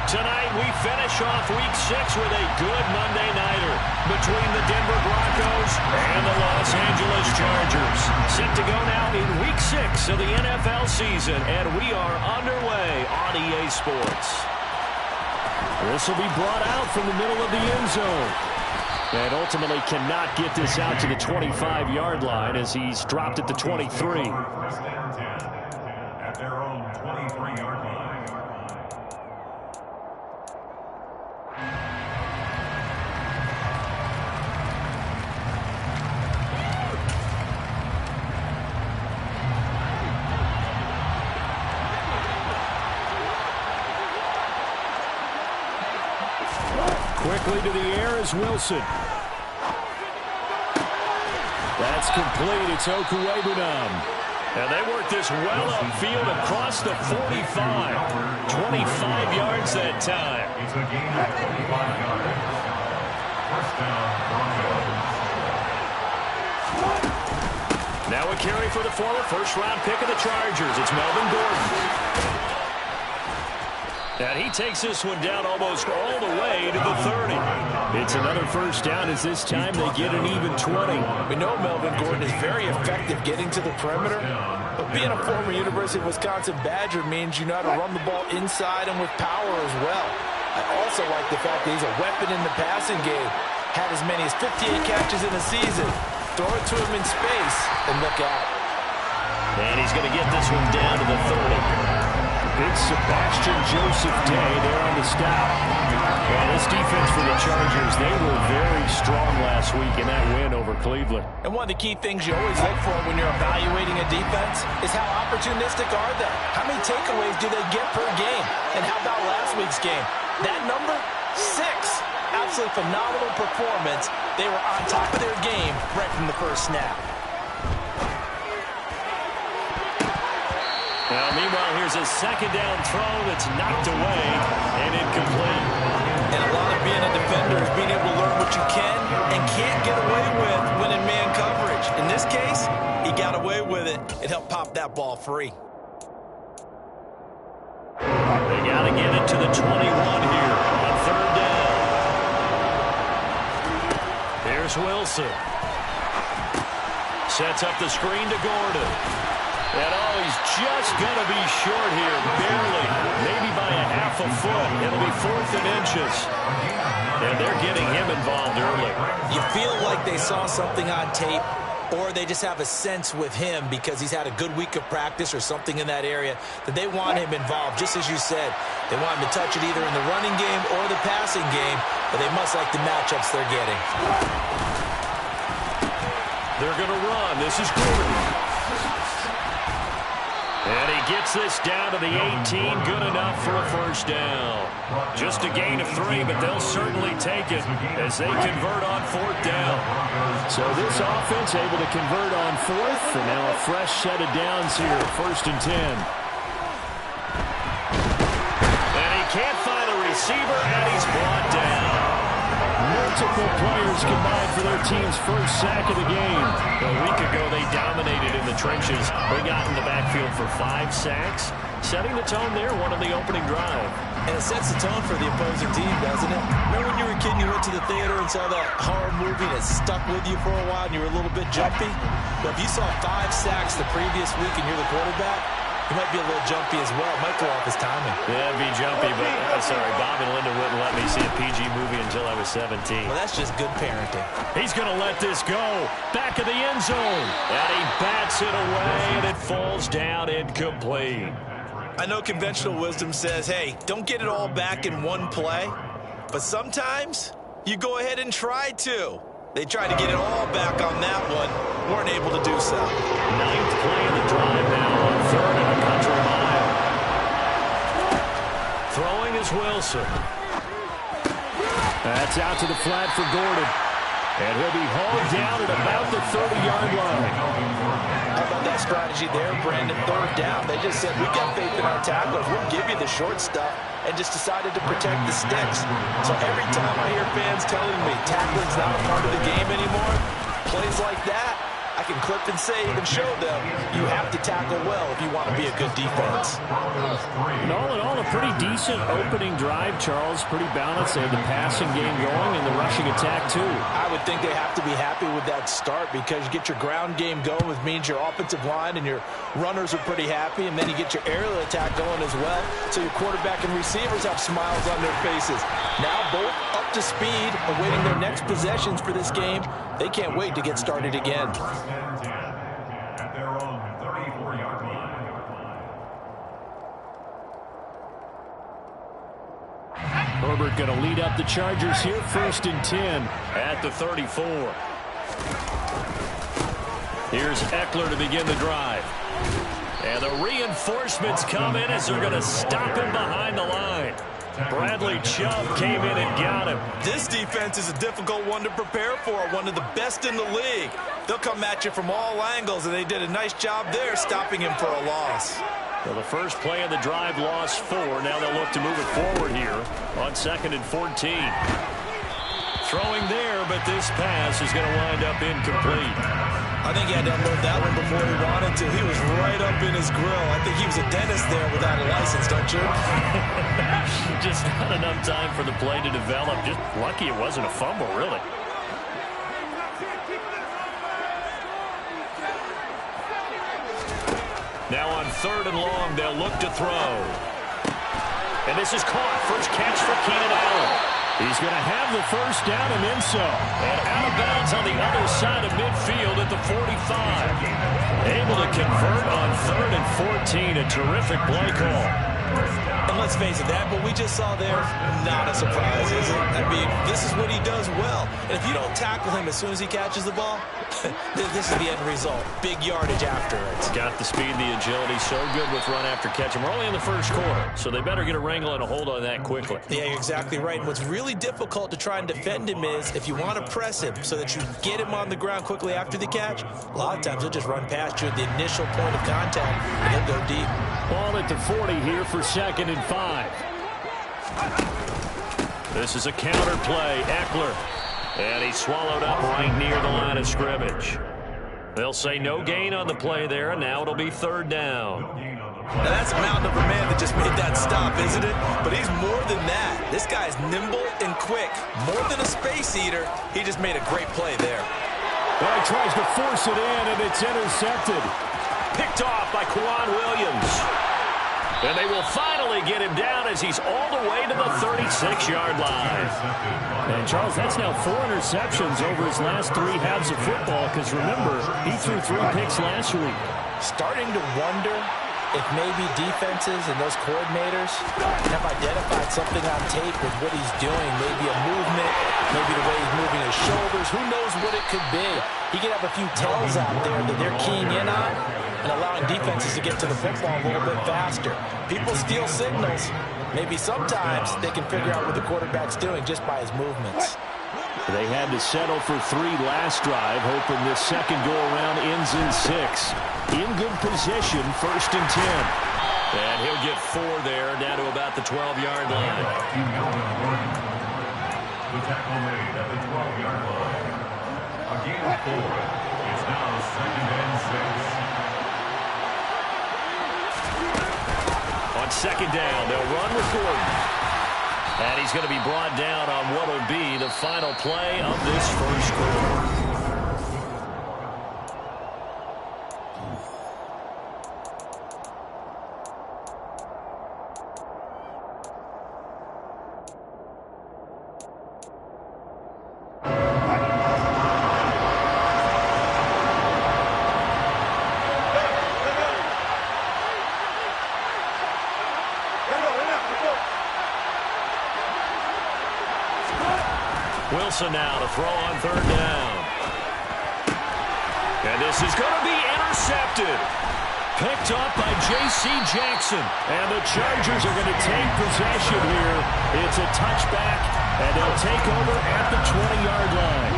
Tonight, we finish off Week 6 with a good Monday nighter between the Denver Broncos and the Los Angeles Chargers. Set to go now in Week 6 of the NFL season, and we are underway on EA Sports. This will be brought out from the middle of the end zone. And ultimately cannot get this out to the 25-yard line as he's dropped at the 23. At their own 23-yard line. Quickly to the air is Wilson. That's complete. It's Okuwebunam. And they work this well upfield across the 45. 25 yards that time. It's a gain of 25 yards. First down, Broncos. Now a carry for the former first-round pick of the Chargers. It's Melvin Gordon. And he takes this one down almost all the way to the 30. It's another first down as this time they get an even 20. We know Melvin Gordon is very effective getting to the perimeter, but being a former University of Wisconsin Badger means you know how to run the ball inside and with power as well. I also like the fact that he's a weapon in the passing game. Had as many as 58 catches in the season. Throw it to him in space and look out. And he's going to get this one down to the 30. Big Sebastian Joseph Day there on the stop. And this defense for the Chargers, they were very strong last week in that win over Cleveland. And one of the key things you always look for when you're evaluating a defense is how opportunistic are they? How many takeaways do they get per game? And how about last week's game? That number? 6. Absolutely phenomenal performance. They were on top of their game right from the first snap. Now, meanwhile, here's a second down throw that's knocked away and incomplete. And a lot of being a defender is being able to learn what you can and can't get away with when in man coverage. In this case, he got away with it. It helped pop that ball free. They got to get it to the 21 here on third down. Here's Wilson. Sets up the screen to Gordon. And he's just going to be short here, barely, maybe by a half a foot. It'll be 4th and inches. And they're getting him involved early. You feel like they saw something on tape, or they just have a sense with him because he's had a good week of practice or something in that area that they want him involved, just as you said. They want him to touch it either in the running game or the passing game, but they must like the matchups they're getting. They're going to run. This is Gordon. And he gets this down to the 18, good enough for a first down. Just a gain of 3, but they'll certainly take it as they convert on 4th down. So this offense able to convert on 4th, and now a fresh set of downs here, 1st and 10. And he can't find a receiver, and he's brought down. Multiple players combined for their team's first sack of the game. A week ago, they dominated in the trenches. They got in the backfield for 5 sacks, setting the tone there, one on the opening drive. And it sets the tone for the opposing team, doesn't it? Remember when you were a kid and you went to the theater and saw that horror movie and it stuck with you for a while and you were a little bit jumpy? But if you saw 5 sacks the previous week and you're the quarterback, you might be a little jumpy as well. It might throw off his timing. Yeah, it'd be jumpy, but sorry, Bob and Linda wouldn't let me see a PG movie until I was 17. Well, that's just good parenting. He's going to let this go. Back of the end zone. And he bats it away, and it falls down incomplete. I know conventional wisdom says, hey, don't get it all back in one play. But sometimes you go ahead and try to. They tried to get it all back on that one. Weren't able to do so. 9th play of the drive now on 3rd and a country mile. Throwing is Wilson. That's out to the flat for Gordon. And he'll be hauled down at about the 30-yard line. How about that strategy there, Brandon? 3rd down. They just said, we got faith in our tacklers. We'll give you the short stuff, and just decided to protect the sticks. So every time I hear fans telling me tackling's not a part of the game anymore, plays like that, I can clip and save and show them you have to tackle well if you want to be a good defense. And all in all, a pretty decent opening drive, Charles. Pretty balanced. They had the passing game going and the rushing attack, too. I would think they have to be happy with that start because you get your ground game going, which means your offensive line and your runners are pretty happy, and then you get your aerial attack going as well. So your quarterback and receivers have smiles on their faces. Now both up to speed, awaiting their next possessions for this game. They can't wait to get started again. At their own 34-yard line. Herbert going to lead up the Chargers here, 1st and 10 at the 34. Here's Eckler to begin the drive. And the reinforcements come in as they're going to stop him behind the line. Bradley Chubb came in and got him. This defense is a difficult one to prepare for, one of the best in the league. They'll come at you from all angles, and they did a nice job there stopping him for a loss. Well, the first play of the drive lost 4. Now they'll look to move it forward here on 2nd and 14. Throwing there, but this pass is going to wind up incomplete. I think he had to unload that one before he wanted to. He was right up in his grill. I think he was a dentist there without a license, don't you? Just not enough time for the play to develop. Just lucky it wasn't a fumble, really. Now on 3rd and long, they'll look to throw. And this is caught. First catch for Keenan Allen. He's going to have the first down and then some. And out of bounds on the other side of midfield at the 45. Able to convert on 3rd and 14. A terrific play call. And let's face it, that what we just saw there, not a surprise, is it? I mean, this is what he does well. And if you don't tackle him as soon as he catches the ball, this is the end result. Big yardage after it. Got the speed, the agility, so good with run after catch. And we're only in the first quarter, so they better get a wrangle and a hold on that quickly. Yeah, you're exactly right. And what's really difficult to try and defend him is if you want to press him so that you get him on the ground quickly after the catch, a lot of times he'll just run past you at the initial point of contact, and he'll go deep. Ball at the 40 here for 2nd and 5. This is a counter play. Eckler. And he's swallowed up right near the line of scrimmage. They'll say no gain on the play there, and now it'll be 3rd down. Now that's a mountain of a man that just made that stop, isn't it? But he's more than that. This guy's nimble and quick. More than a space eater, he just made a great play there. Well, he tries to force it in, and it's intercepted. Picked off by Quan Williams. And they will finally get him down as he's all the way to the 36-yard line. And, Charles, that's now 4 interceptions over his last 3 halves of football, because, remember, he threw 3 picks last week. Starting to wonder if maybe defenses and those coordinators have identified something on tape with what he's doing. Maybe a movement, maybe the way he's moving his shoulders. Who knows what it could be? He could have a few tells out there that they're keying in on and allowing defenses to get to the football a little bit faster. People steal signals. Maybe sometimes they can figure out what the quarterback's doing just by his movements. They had to settle for 3 last drive, hoping this second go-around ends in 6. In good position, 1st and 10. And he'll get 4 there, down to about the 12-yard line. The tackle made at the 12-yard line. Again, 4. It's now 2nd and 6. On 2nd down, they'll run with Gordon. And he's going to be brought down on what will be the final play of this first quarter. Wilson now to throw on 3rd down. And this is going to be intercepted. Picked up by J.C. Jackson. And the Chargers are going to take possession here. It's a touchback, and they'll take over at the 20-yard line.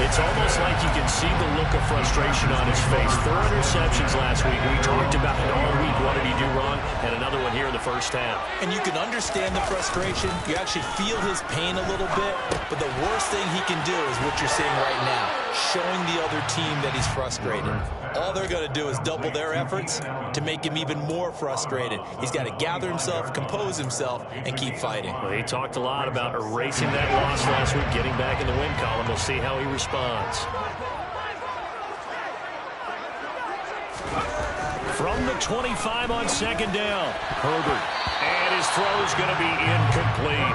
It's almost like you can see the look of frustration on his face. 4 interceptions last week. We talked about it all week. What did he do wrong? And another one here in the first half. And you can understand the frustration. You actually feel his pain a little bit. But the worst thing he can do is what you're seeing right now, showing the other team that he's frustrated. All they're going to do is double their efforts to make him even more frustrated. He's got to gather himself, compose himself, and keep fighting. Well, he talked a lot about erasing that loss last week, getting back in the win column. We'll see how he responds. From the 25 on second down, Herbert. And his throw is going to be incomplete.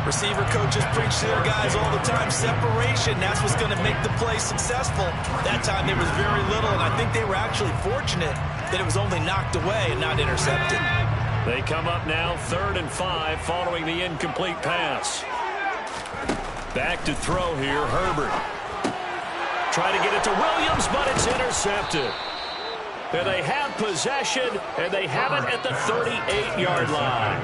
Receiver coaches preach to their guys all the time. Separation, that's what's going to make the play successful. That time there was very little, and I think they were actually fortunate that it was only knocked away and not intercepted. They come up now 3rd and 5 following the incomplete pass. Back to throw here, Herbert. Try to get it to Williams, but it's intercepted. And they have possession, and they have it at the 38-yard line.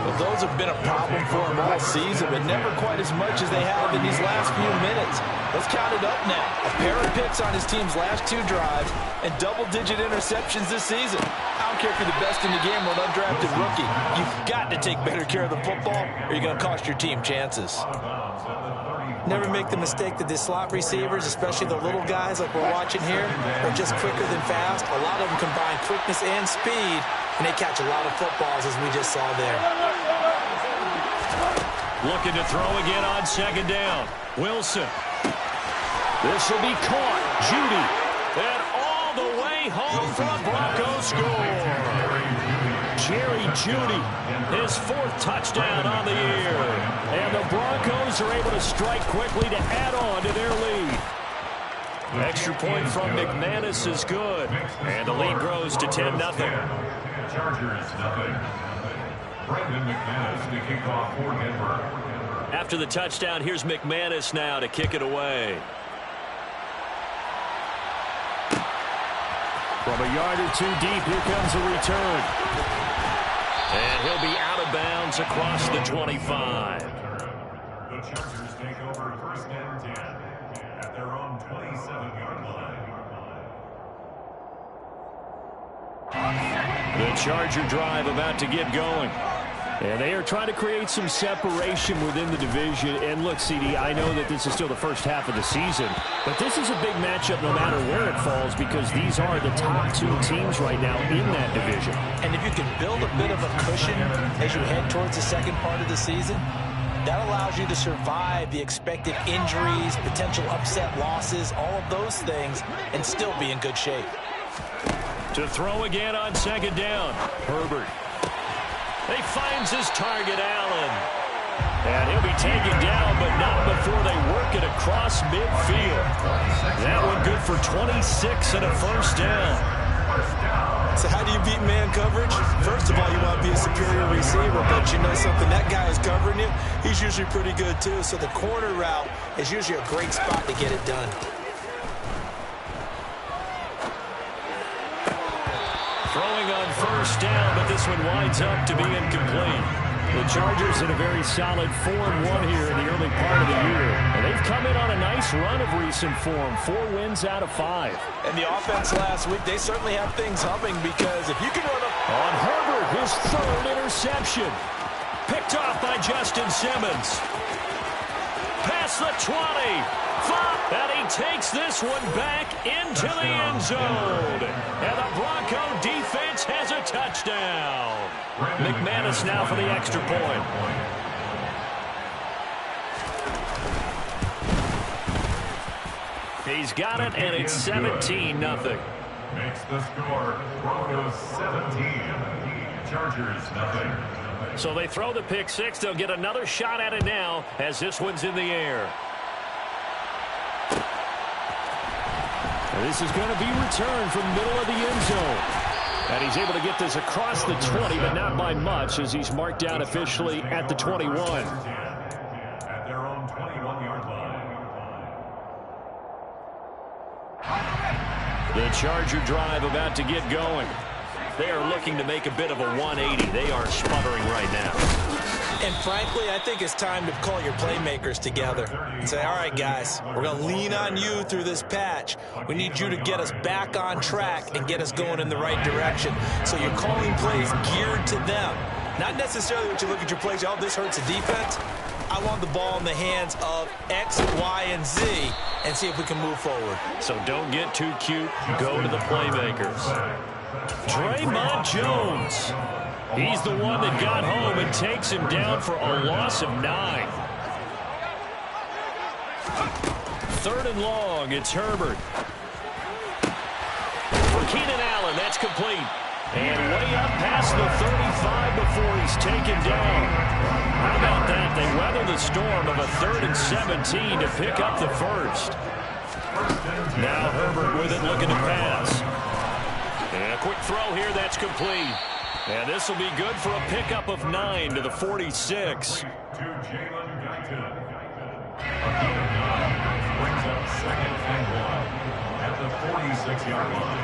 Well, those have been a problem for him all season, but never quite as much as they have in these last few minutes. Let's count it up now. A pair of picks on his team's last 2 drives and double-digit interceptions this season. I don't care if you're the best in the game or an undrafted rookie. You've got to take better care of the football or you're going to cost your team chances. Never make the mistake that the slot receivers, especially the little guys like we're watching here, are just quicker than fast. A lot of them combine quickness and speed, and they catch a lot of footballs, as we just saw there. Looking to throw again on second down. Wilson. This will be caught. Judy. And all the way home for a Broncos score. Jerry Judy, his 4th touchdown on the year. And the Broncos are able to strike quickly to add on to their lead. Extra point from McManus is good. And the lead grows to 10-0. Chargers, nothing. Brendan McManus to kick off for Denver. After the touchdown, here's McManus now to kick it away. From a yard or 2 deep, here comes a return. And he'll be out of bounds across the 25. The Chargers take over 1st and 10 at their own 27-yard line. The Charger drive about to get going. And they are trying to create some separation within the division. And look, CD, I know that this is still the first half of the season, but this is a big matchup no matter where it falls because these are the top 2 teams right now in that division. And if you can build a bit of a cushion as you head towards the second part of the season, that allows you to survive the expected injuries, potential upset losses, all of those things, and still be in good shape. To throw again on second down, Herbert. He finds his target, Allen. And he'll be taken down, but not before they work it across midfield. That one good for 26 and a 1st down. So how do you beat man coverage? First of all, you want to be a superior receiver, but you know something, that guy is covering you. He's usually pretty good too, so the corner route is usually a great spot to get it done. Throwing on 1st down, but this one winds up to be incomplete. The Chargers in a very solid 4-1 here in the early part of the year. And they've come in on a nice run of recent form. 4 wins out of 5. And the offense last week, they certainly have things humming because if you can run up on Herbert, his 3rd interception. Picked off by Justin Simmons. Past the 20. And he takes this one back into the end zone. And the Bronco defense has a touchdown. McManus now for the extra point. He's got it, and it's 17-0. Makes the score Broncos 17, Chargers nothing. So they throw the pick 6. They'll get another shot at it now as this one's in the air. This is going to be returned from the middle of the end zone. And he's able to get this across the 20, but not by much as he's marked down officially at the 21. At their own 21-yard line. The Charger drive about to get going. They are looking to make a bit of a 180. They are sputtering right now. And frankly, I think it's time to call your playmakers together and say, all right, guys, we're going to lean on you through this patch. We need you to get us back on track and get us going in the right direction. So you're calling plays geared to them. Not necessarily what you look at your plays, oh, this hurts the defense. I want the ball in the hands of X, Y, and Z and see if we can move forward. So don't get too cute. Go to the playmakers. Draymond Jones. He's the one that got home and takes him down for a loss of 9. 3rd and long. It's Herbert. For Keenan Allen, that's complete. And way up past the 35 before he's taken down. How about that? They weather the storm of a 3rd and 17 to pick up the first. Now Herbert with it, looking to pass. And a quick throw here, that's complete. And this will be good for a pickup of 9 to the 46. To Jalen Guyton. Again, 9 brings up 2nd and 1 at the 46-yard line.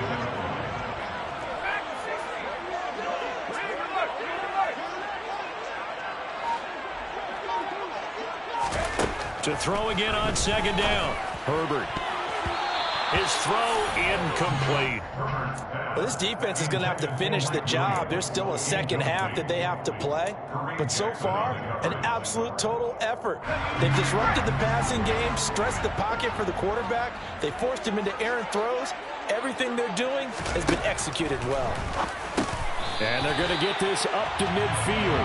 To throw again on 2nd down. Herbert. His throw incomplete. Well, this defense is going to have to finish the job. There's still a second half that they have to play. But so far, an absolute total effort. They've disrupted the passing game, stressed the pocket for the quarterback. They forced him into errant throws. Everything they're doing has been executed well. And they're going to get this up to midfield.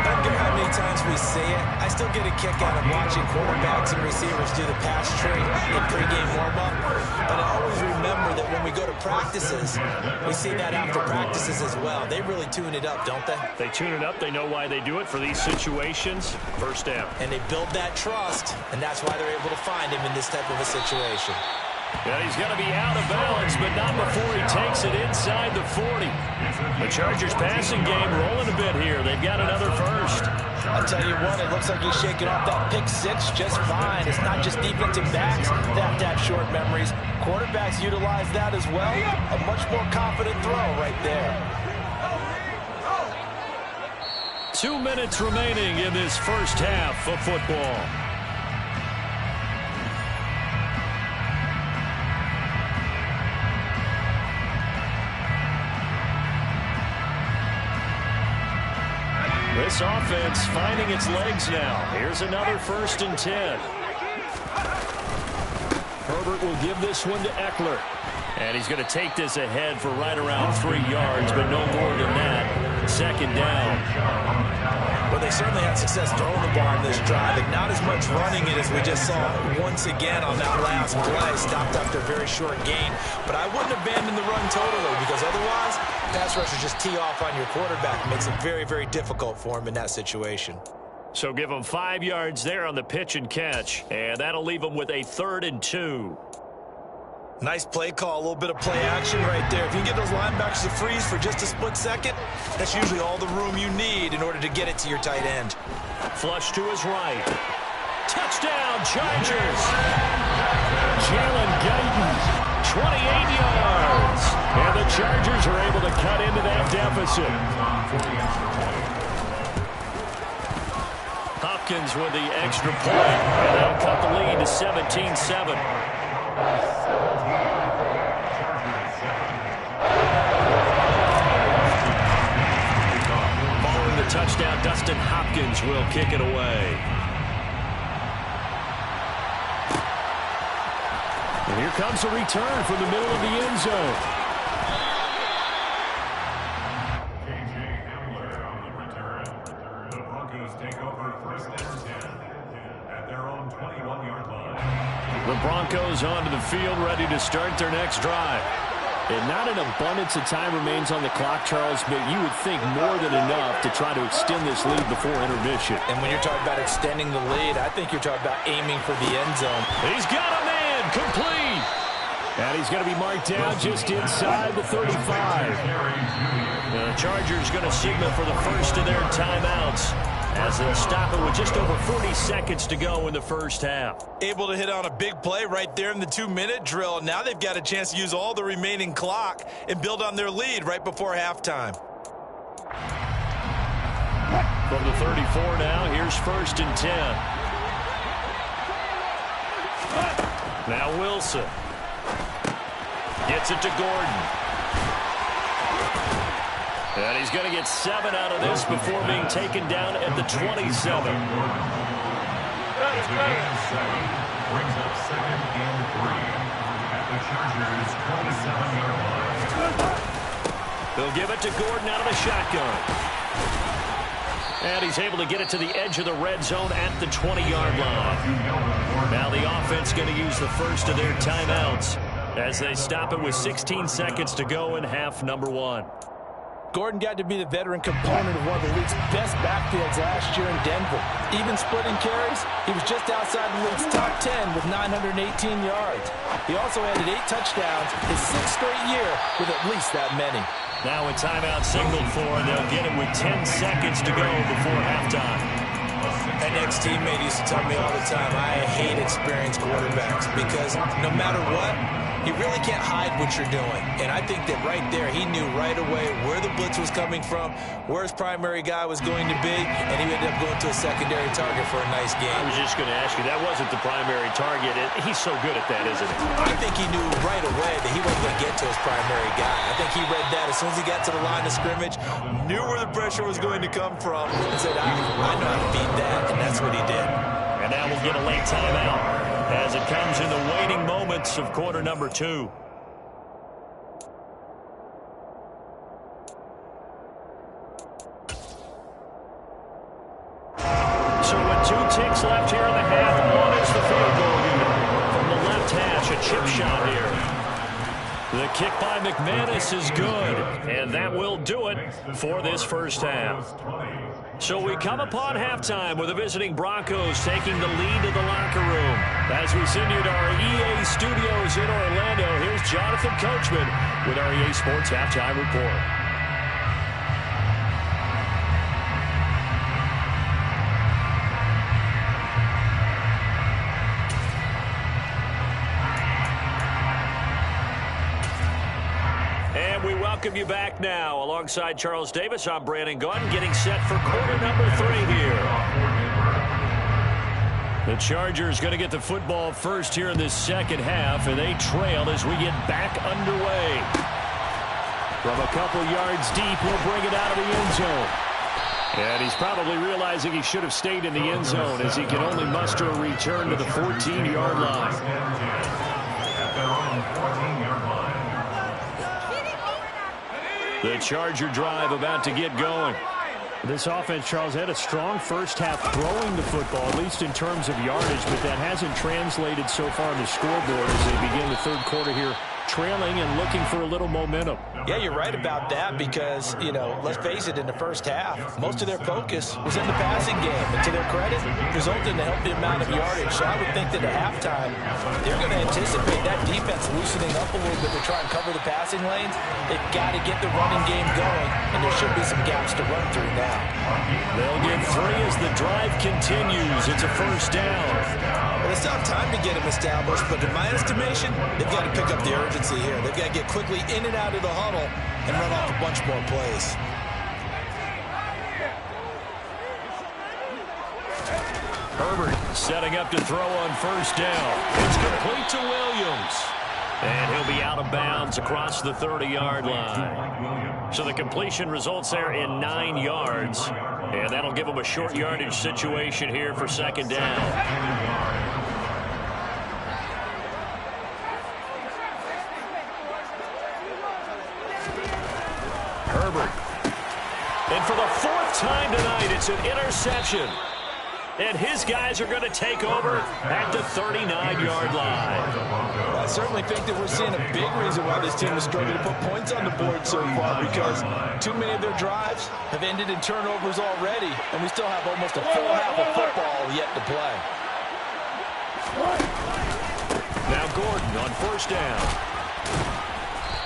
I don't care how many times we say it, I still get a kick out of watching quarterbacks and receivers do the pass tree in pregame warm-up. But I always remember that when we go to practices, we see that after practices as well. They really tune it up, don't they? They tune it up. They know why they do it for these situations. First down. And they build that trust, and that's why they're able to find him in this type of a situation. Yeah, he's going to be out of bounds, but not before he takes it inside the 40. The Chargers passing game rolling a bit here. They've got another first. I'll tell you what, it looks like he's shaking off that pick 6 just fine. It's not just defensive backs that have to have short memories. Quarterbacks utilize that as well. A much more confident throw right there. 2 minutes remaining in this first half of football. This offense finding its legs now. Here's another 1st and 10. Herbert will give this one to Eckler. And he's going to take this ahead for right around 3 yards, but no more than that. 2nd down. Well, they certainly had success throwing the ball in this drive, and not as much running it as we just saw once again on that last play. Stopped after a very short gain. But I wouldn't abandon the run totally, because otherwise, pass rushers just tee off on your quarterback. It makes it very, very difficult for him in that situation. So give him 5 yards there on the pitch and catch, and that'll leave him with a 3rd and 2. Nice play call, a little bit of play action right there. If you can get those linebackers to freeze for just a split second, that's usually all the room you need in order to get it to your tight end. Flush to his right. Touchdown, Chargers! Jalen Guyton, 28 yards. And the Chargers are able to cut into that deficit. Hopkins with the extra point, and that'll cut the lead to 17-7. Following the touchdown, Dustin Hopkins will kick it away. And here comes a return from the middle of the end zone. The Broncos take over 1st and 10 at their own 21-yard line. The Broncos onto the field, ready to start their next drive. And not an abundance of time remains on the clock, Charles, but you would think more than enough to try to extend this lead before intermission. And when you're talking about extending the lead, I think you're talking about aiming for the end zone. He's got a man, complete. And he's going to be marked down just inside the 35. The Chargers going to signal for the first of their timeouts as they'll stop it with just over 40 seconds to go in the first half. Able to hit on a big play right there in the 2-minute drill. And now they've got a chance to use all the remaining clock and build on their lead right before halftime. from the 34 now. Here's 1st and 10. Now Wilson. Gets it to Gordon. And he's going to get 7 out of this before being taken down at the 27. It's a gain of 7. Brings up 2nd and 3 at the Chargers' 27-yard line. They'll give it to Gordon out of the shotgun. And he's able to get it to the edge of the red zone at the 20-yard line. Now the offense going to use the first of their timeouts as they stop it with 16 seconds to go in half number 1. Gordon got to be the veteran component of one of the league's best backfields last year in Denver. Even splitting carries, he was just outside the league's top 10 with 918 yards. He also added 8 touchdowns his 6th straight year with at least that many. Now a timeout signaled for, and they'll get it with 10 seconds to go before halftime. An ex-teammate used to tell me all the time, I hate experienced quarterbacks because no matter what, you really can't hide what you're doing. And I think that right there, he knew right away where the blitz was coming from, where his primary guy was going to be, and he ended up going to a secondary target for a nice game. I was just going to ask you, that wasn't the primary target. He's so good at that, isn't he? I think he knew right away that he wasn't going to get to his primary guy. I think he read that as soon as he got to the line of scrimmage, knew where the pressure was going to come from, and said, I know how to beat that, and that's what he did. And now we'll get a late timeout as it comes in the waning moments of quarter number 2. So with 2 ticks left here in the half, on is the field goal unit. From the left hash, a chip shot here. The kick by McManus is good, and that will do it for this first half. So we come upon halftime with the visiting Broncos taking the lead to the locker room. As we send you to our EA studios in Orlando, here's Jonathan Coachman with our EA Sports Halftime Report. And we welcome you back now. Alongside Charles Davis, I'm Brandon Gunn, getting set for quarter number 3 here. The Chargers going to get the football first here in this second half, and they trail as we get back underway. From a couple yards deep, he'll bring it out of the end zone. And he's probably realizing he should have stayed in the end zone as he can only muster a return to the 14-yard line. At their own 14-yard line. The Charger drive about to get going. This offense, Charles, had a strong first half throwing the football, at least in terms of yardage, but that hasn't translated so far on the scoreboard as they begin the third quarter here, trailing and looking for a little momentum. Yeah, you're right about that because, let's face it, in the first half, most of their focus was in the passing game. And to their credit, resulted in a healthy amount of yardage. So I would think that at halftime, they're going to anticipate that defense loosening up a little bit to try and cover the passing lanes. They've got to get the running game going, and there should be some gaps to run through now. They'll get 3 as the drive continues. It's a first down. Well, they still have time to get them established, but in my estimation, they've got to pick up the urgency here. They've got to get quickly in and out of the huddle and run off a bunch more plays. Herbert setting up to throw on first down. It's complete to Williams. And he'll be out of bounds across the 30-yard line. So the completion results there in 9 yards. And that'll give him a short yardage situation here for second down. Herbert. And for the 4th time tonight, it's an interception. And his guys are going to take over at the 39-yard line. I certainly think that we're seeing a big reason why this team is struggling to put points on the board so far, because too many of their drives have ended in turnovers already, and we still have almost a full half of football yet to play. Now Gordon on first down.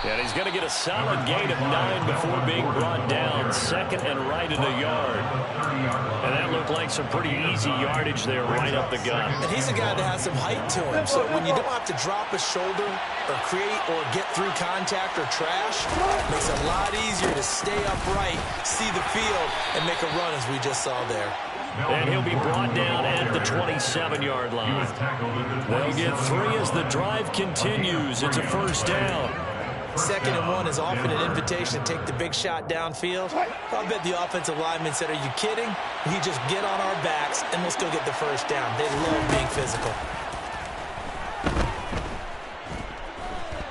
And he's going to get a solid gain of 9 before being brought down. Second and right in the yard. And that looked like some pretty easy yardage there right up the gut. And he's a guy that has some height to him. So when you don't have to drop a shoulder or create or get through contact or trash, it makes it a lot easier to stay upright, see the field, and make a run as we just saw there. And he'll be brought down at the 27-yard line. They'll get 3 as the drive continues. It's a first down. 2nd and 1 is often an invitation to take the big shot downfield. I bet the offensive lineman said, are you kidding? We just get on our backs and we'll still get the first down. They love being physical.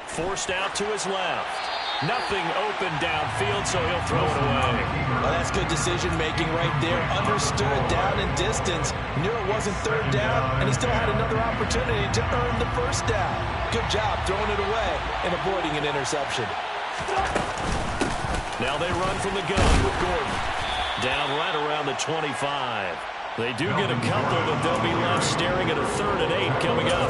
Forced out to his left. Nothing open downfield, so he'll throw it away. Well, that's good decision-making right there. Understood down and distance. Knew it wasn't 3rd down, and he still had another opportunity to earn the first down. Good job throwing it away and avoiding an interception. Now they run from the gun with Gordon. Down right around the 25. They do get a couple, but they'll be left staring at a 3rd and 8 coming up.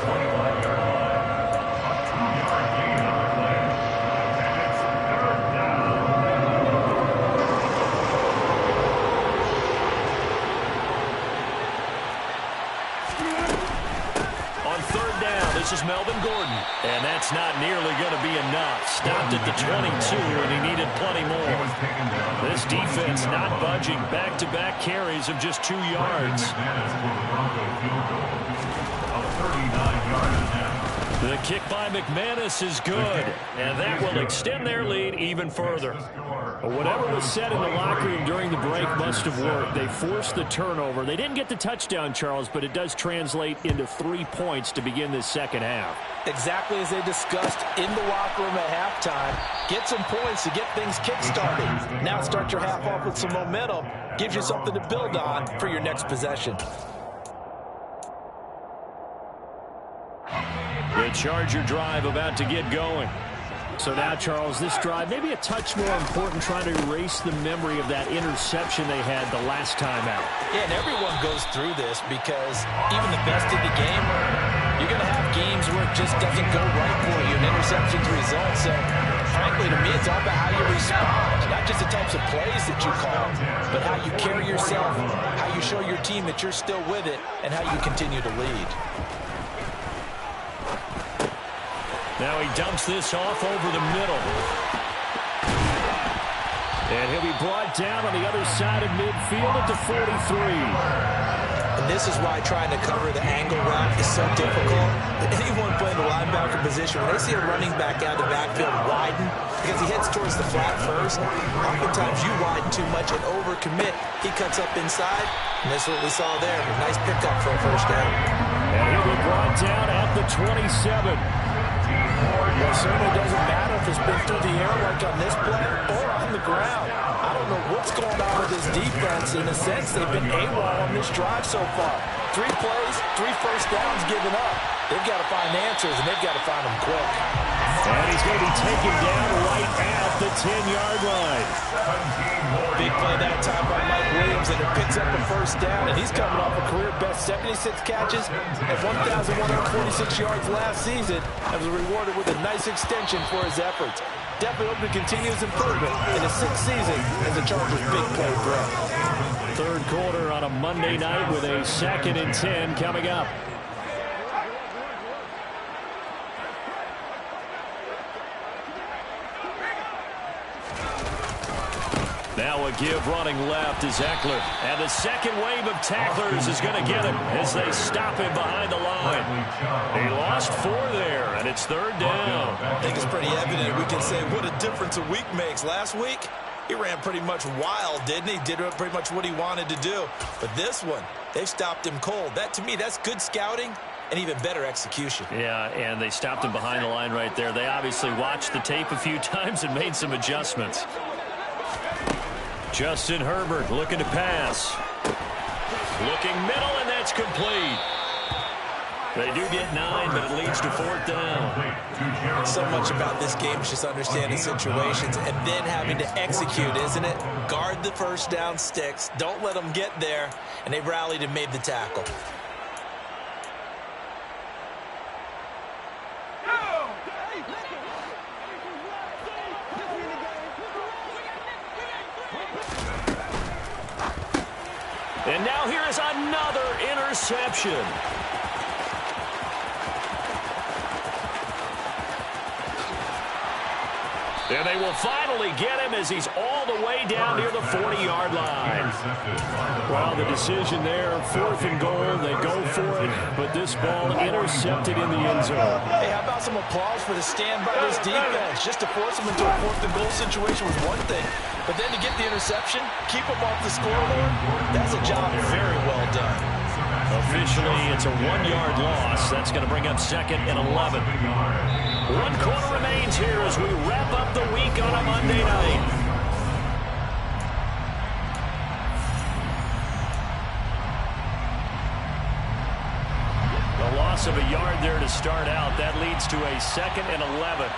This is Melvin Gordon, and that's not nearly going to be enough. Stopped at the 22, and he needed plenty more. This defense not budging. Back-to-back carries of just 2 yards. The kick by McManus is good, and that will extend their lead even further. Whatever was said in the locker room during the break must have worked. They forced the turnover. They didn't get the touchdown, Charles, but it does translate into 3 points to begin this second half. Exactly as they discussed in the locker room at halftime. Get some points to get things kick-started. Now start your half off with some momentum. Gives you something to build on for your next possession. The Charger drive about to get going. So now, Charles, this drive maybe a touch more important, trying to erase the memory of that interception they had the last time out. Yeah, and everyone goes through this because even the best in the game, you're going to have games where it just doesn't go right for you, and interceptions result. So, frankly, to me, it's all about how you respond, not just the types of plays that you call, but how you carry yourself, how you show your team that you're still with it, and how you continue to lead. Now he dumps this off over the middle. And he'll be brought down on the other side of midfield at the 43. And this is why trying to cover the angle route is so difficult. Anyone playing the linebacker position, when they see a running back out of the backfield widen, because he heads towards the flat first, oftentimes you widen too much and overcommit. He cuts up inside, and that's what we saw there. A nice pickup for a first down. And he'll be brought down at the 27. Well, it certainly doesn't matter if it's been through the air like on this play or on the ground. I don't know what's going on with this defense. In a sense, they've been AWOL on this drive so far. 3 plays, 3 first downs given up. They've got to find answers, and they've got to find them quick. And he's going to be taken down right at the 10-yard line. Big play that time by Mike Williams, and it picks up a first down, and he's coming off a career-best 76 catches and 1,146 yards last season, and was rewarded with a nice extension for his efforts. Definitely hope to continue his improvement in his 6th season as a Chargers big play threat. 3rd quarter on a Monday night with a 2nd and 10 coming up. Now a give running left is Eckler. And the second wave of tacklers is going to get him as they stop him behind the line. He lost 4 there, and it's 3rd down. I think it's pretty evident. We can say what a difference a week makes. Last week, he ran pretty much wild, didn't he? Did pretty much what he wanted to do. But this one, they stopped him cold. That, to me, that's good scouting and even better execution. Yeah, and they stopped him behind the line right there. They obviously watched the tape a few times and made some adjustments. Justin Herbert looking to pass. Looking middle, and that's complete. They do get 9, but it leads to 4th down. So much about this game is just understanding situations and then having to execute, isn't it? Guard the first down sticks. Don't let them get there. And they rallied and made the tackle. And now here is another interception. And they will finally get him as he's all the way down near the 40-yard line. Well, the decision there, 4th and goal, they go for it, but this ball intercepted in the end zone. Hey, how about some applause for the stand by this defense? Just to force them into a 4th and goal situation was one thing, but then to get the interception, keep them off the scoreboard, that's a job very well done. Officially, it's a 1-yard loss. That's going to bring up 2nd and 11. 1 quarter remains here as we wrap up the week on a Monday night. The loss of a yard there to start out. That leads to a 2nd and 11.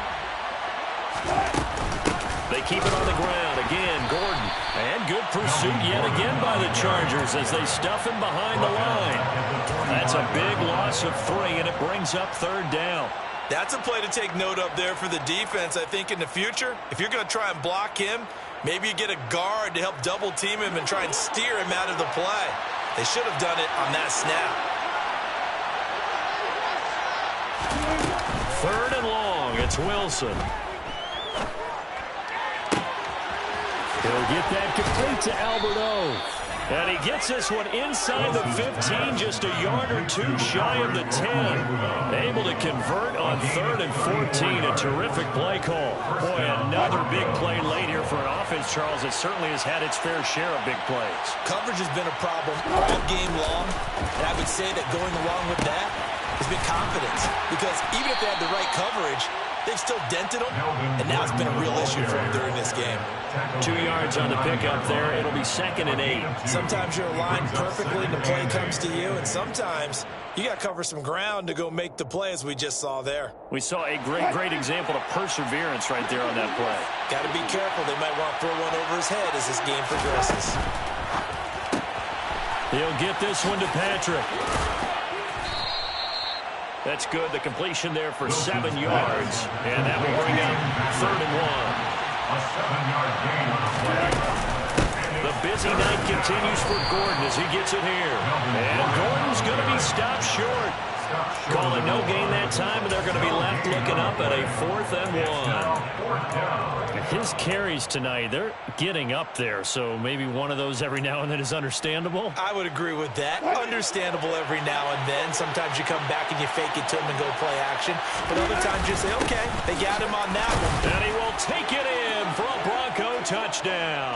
They keep it on the ground. Again, Gordon. And good pursuit yet again by the Chargers as they stuff him behind the line. That's a big loss of 3, and it brings up 3rd down. That's a play to take note of there for the defense, I think, in the future. If you're going to try and block him, maybe you get a guard to help double team him and try and steer him out of the play. They should have done it on that snap. 3rd and long. It's Wilson. He'll get that complete to Alberto. And he gets this one inside the 15, just a yard or 2 shy of the 10. Able to convert on 3rd and 14. A terrific play call. Boy, another big play late here for an offense, Charles, that certainly has had its fair share of big plays. Coverage has been a problem all game long, and I would say that going along with that has been confidence. Because even if they had the right coverage, they've still dented them, and now it's been a real issue for them during this game. 2 yards on the pickup there. It'll be 2nd and 8. Sometimes you're aligned perfectly and the play comes to you, and sometimes you got to cover some ground to go make the play, as we just saw there. We saw a great example of perseverance right there on that play. Got to be careful. They might want to throw one over his head as this game progresses. He'll get this one to Patrick. That's good. The completion there for 7 yards. And that will bring up 3rd and 1. A 7-yard gain on the play. The busy night continues for Gordon as he gets it here. And Gordon's going to be stopped short. Call it no gain that time, and they're going to be left looking up at a 4th and 1. His carries tonight, they're getting up there, so maybe one of those every now and then is understandable. I would agree with that. Understandable every now and then. Sometimes you come back and you fake it to him and go play action. But other times you say, okay, they got him on that one. And he will take it in for a Bronco touchdown.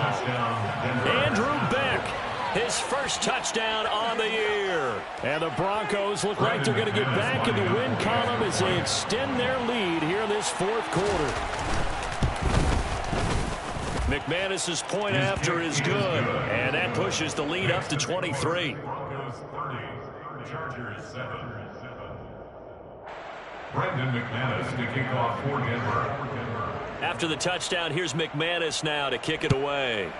Andrew Beck, his first touchdown on the year. And the Broncos look like they're going to get back in the win column as they extend their lead here this 4th quarter. McManus's point after is good, and that pushes the lead up to 23. Broncos 30, Chargers 7. Brendan McManus to kick off for Denver. After the touchdown, here's McManus now to kick it away.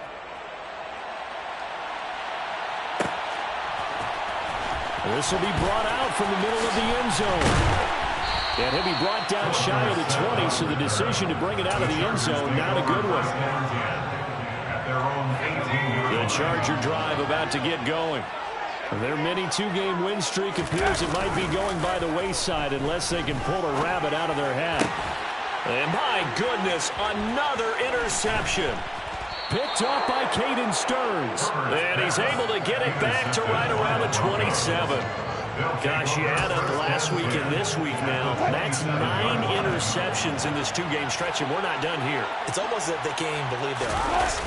This will be brought out from the middle of the end zone. And he'll be brought down shy of the 20, so the decision to bring it out of the end zone, not a good one. The Charger drive about to get going. Their mini 2-game win streak appears it might be going by the wayside unless they can pull a rabbit out of their hat. And my goodness, another interception. Picked off by Caden Stearns. And he's able to get it back to right around the 27. Gosh, you add up last week and this week now. That's 9 interceptions in this 2-game stretch, and we're not done here. It's almost as if they can't even believe their eyes.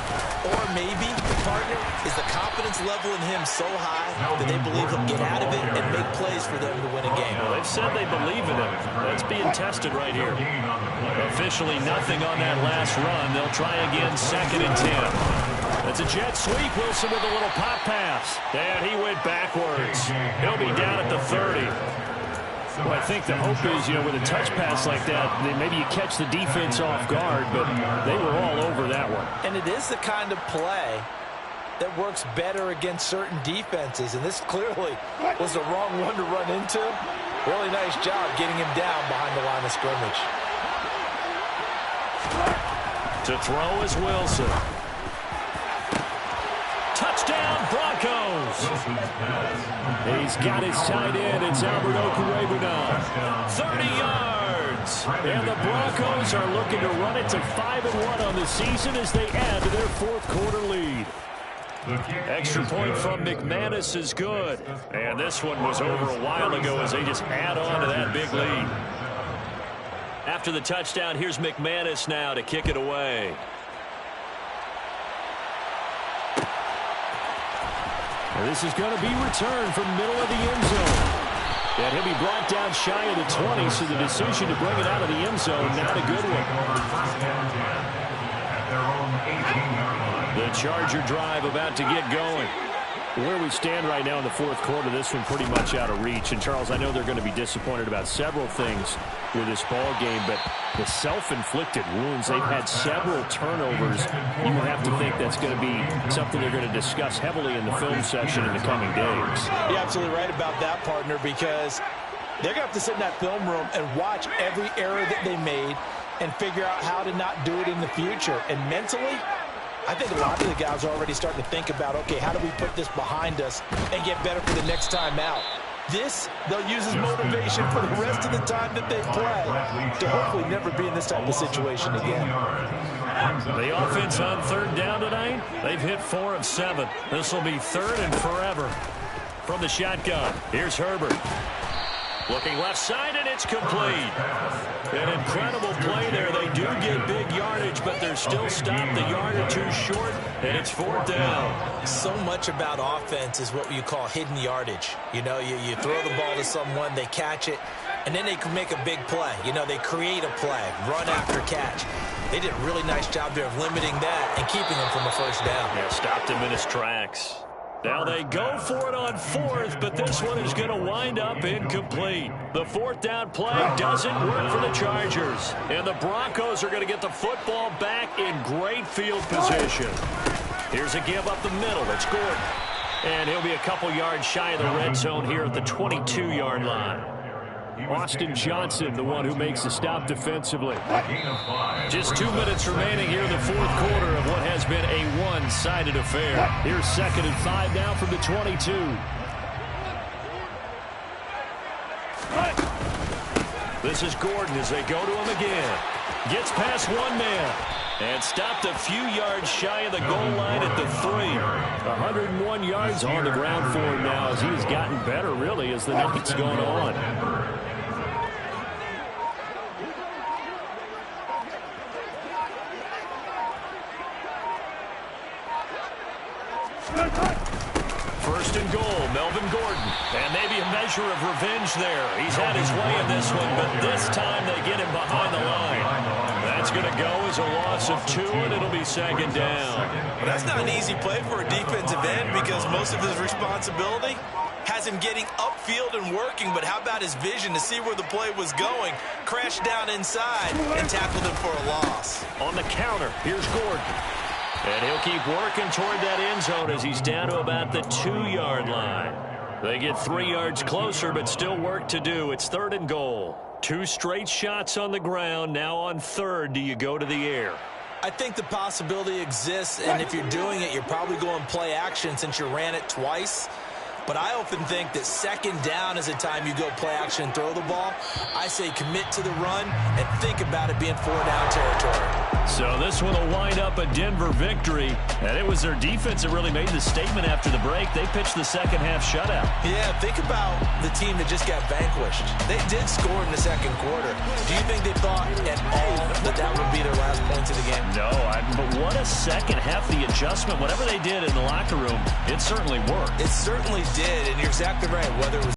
Or maybe, partner, is the confidence level in him so high that they believe he'll get out of it and make plays for them to win a game. Well, they've said they believe in him. That's being tested right here. Officially nothing on that last run. They'll try again, 2nd and 10. It's a jet sweep. Wilson with a little pop pass. And he went backwards. He'll be down at the 30. Well, I think the hope is, with a touch pass like that, then maybe you catch the defense off guard, but they were all over that one. And it is the kind of play that works better against certain defenses, and this clearly was the wrong one to run into. Really nice job getting him down behind the line of scrimmage. To throw is Wilson. Touchdown, Broncos. He's got his tight end. It's Albert Okwuegbunam now. 30 yards. And the Broncos are looking to run it to 5-1 on the season as they add to their fourth quarter lead. Extra point from McManus is good. And this one was over a while ago as they just add on to that big lead. After the touchdown, here's McManus now to kick it away. And this is going to be returned from middle of the end zone. And he'll be brought down shy of the 20, so the decision to bring it out of the end zone, not a good one. The Charger drive about to get going. Where we stand right now in the fourth quarter, this one pretty much out of reach. And, Charles, I know they're going to be disappointed about several things with this ball game, but the self-inflicted wounds, they've had several turnovers. You have to think that's going to be something they're going to discuss heavily in the film session in the coming days. You're absolutely right about that, partner, because they're going to have to sit in that film room and watch every error that they made and figure out how to not do it in the future. And mentally, I think a lot of the guys are already starting to think about, okay, how do we put this behind us and get better for the next time out? This, they'll use as motivation for the rest of the time that they play to hopefully never be in this type of situation again. The offense on third down tonight, they've hit 4 of 7. This will be third and forever. From the shotgun, here's Herbert. Looking left side, and it's complete. An incredible play there. They do get big yardage, but they're still stopped a yard or two short, and it's fourth down. So much about offense is what you call hidden yardage. You know, you throw the ball to someone, they catch it, and then they can make a big play. You know, they create a play, run after catch. They did a really nice job there of limiting that and keeping him from a first down. Yeah, stopped him in his tracks. Now they go for it on fourth, but this one is going to wind up incomplete. The fourth down play doesn't work for the Chargers. And the Broncos are going to get the football back in great field position. Here's a give up the middle. It's Gordon. And he'll be a couple yards shy of the red zone here at the 22-yard line. Austin Johnson, the one who makes the stop defensively. Just 2 minutes remaining here in the fourth quarter of what has been a one-sided affair. Here's 2nd and 5 now from the 22. This is Gordon as they go to him again. Gets past one man. And stopped a few yards shy of the goal line at the 3. 101 yards on the ground for him now as he's gotten better, really, as the night's gone on. First and goal, Melvin Gordon. And maybe a measure of revenge there. He's had his way in this one, but this time they get him behind the line. That's going to go as a loss of 2, and it'll be 2nd down. Well, that's not an easy play for a defensive end because most of his responsibility has him getting upfield and working, but how about his vision to see where the play was going, crashed down inside, and tackled him for a loss. On the counter, here's Gordon. And he'll keep working toward that end zone as he's down to about the 2-yard line. They get 3 yards closer, but still work to do. It's 3rd and goal. 2 straight shots on the ground. Now on 3rd, do you go to the air? I think the possibility exists, and if you're doing it, you're probably going play action since you ran it twice. But I often think that 2nd down is the time you go play action and throw the ball. I say commit to the run and think about it being 4-down territory. So this one will wind up a Denver victory. And it was their defense that really made the statement after the break. They pitched the second-half shutout. Yeah, think about the team that just got vanquished. They did score in the second quarter. Do you think they thought at all that that would be their last points of the game? No, but what a second half, the adjustment, whatever they did in the locker room, it certainly worked. It certainly did, and you're exactly right. Whether it was